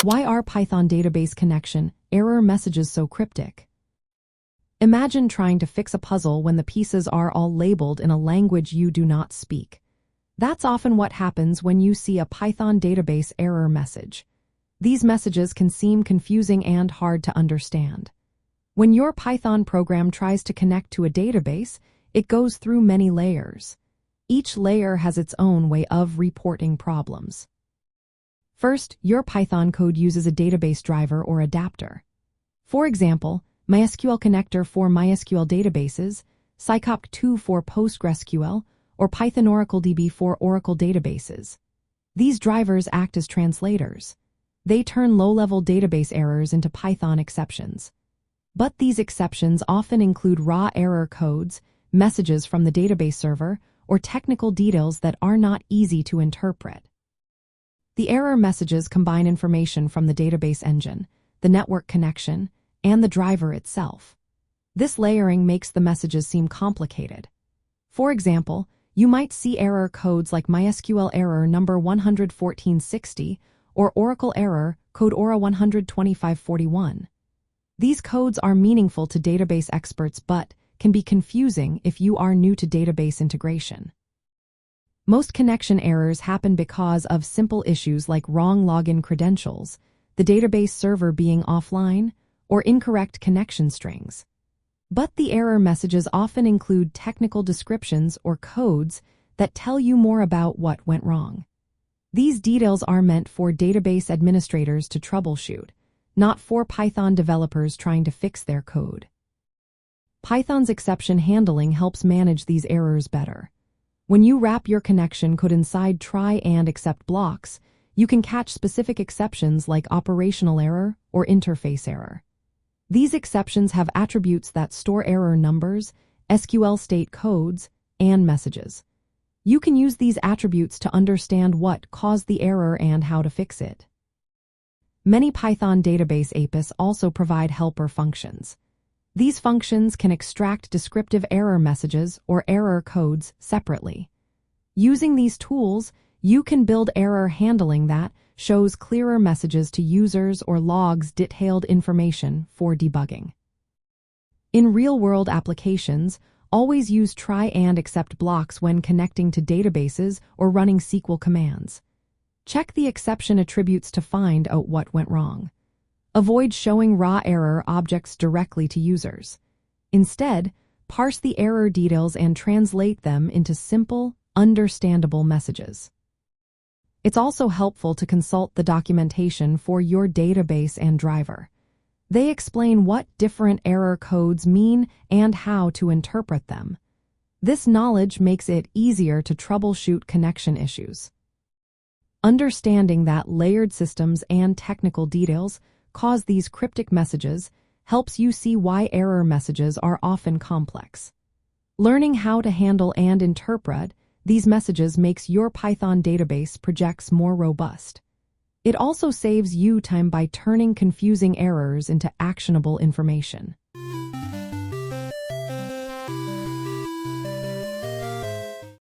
Why are Python database connection error messages so cryptic? Imagine trying to fix a puzzle when the pieces are all labeled in a language you do not speak. That's often what happens when you see a Python database error message. These messages can seem confusing and hard to understand. When your Python program tries to connect to a database, it goes through many layers. Each layer has its own way of reporting problems. First, your Python code uses a database driver or adapter. For example, MySQL connector for MySQL databases, Scicop2 for PostgreSQL, or Python Oracle DB for Oracle databases. These drivers act as translators. They turn low-level database errors into Python exceptions. But these exceptions often include raw error codes, messages from the database server, or technical details that are not easy to interpret. The error messages combine information from the database engine, the network connection, and the driver itself. This layering makes the messages seem complicated. For example, you might see error codes like MySQL error number 11460 or Oracle error code ORA 12541. These codes are meaningful to database experts but can be confusing if you are new to database integration. Most connection errors happen because of simple issues like wrong login credentials, the database server being offline, or incorrect connection strings. But the error messages often include technical descriptions or codes that tell you more about what went wrong. These details are meant for database administrators to troubleshoot, not for Python developers trying to fix their code. Python's exception handling helps manage these errors better. When you wrap your connection code inside try and except blocks, you can catch specific exceptions like operational error or interface error. These exceptions have attributes that store error numbers, SQL state codes, and messages. You can use these attributes to understand what caused the error and how to fix it. Many Python database APIs also provide helper functions. These functions can extract descriptive error messages or error codes separately. Using these tools, you can build error handling that shows clearer messages to users or logs detailed information for debugging. In real-world applications, always use try and except blocks when connecting to databases or running SQL commands. Check the exception attributes to find out what went wrong. Avoid showing raw error objects directly to users. Instead, parse the error details and translate them into simple, understandable messages. It's also helpful to consult the documentation for your database and driver. They explain what different error codes mean and how to interpret them. This knowledge makes it easier to troubleshoot connection issues. Understanding that layered systems and technical details cause these cryptic messages helps you see why error messages are often complex. Learning how to handle and interpret these messages makes your Python database projects more robust. It also saves you time by turning confusing errors into actionable information.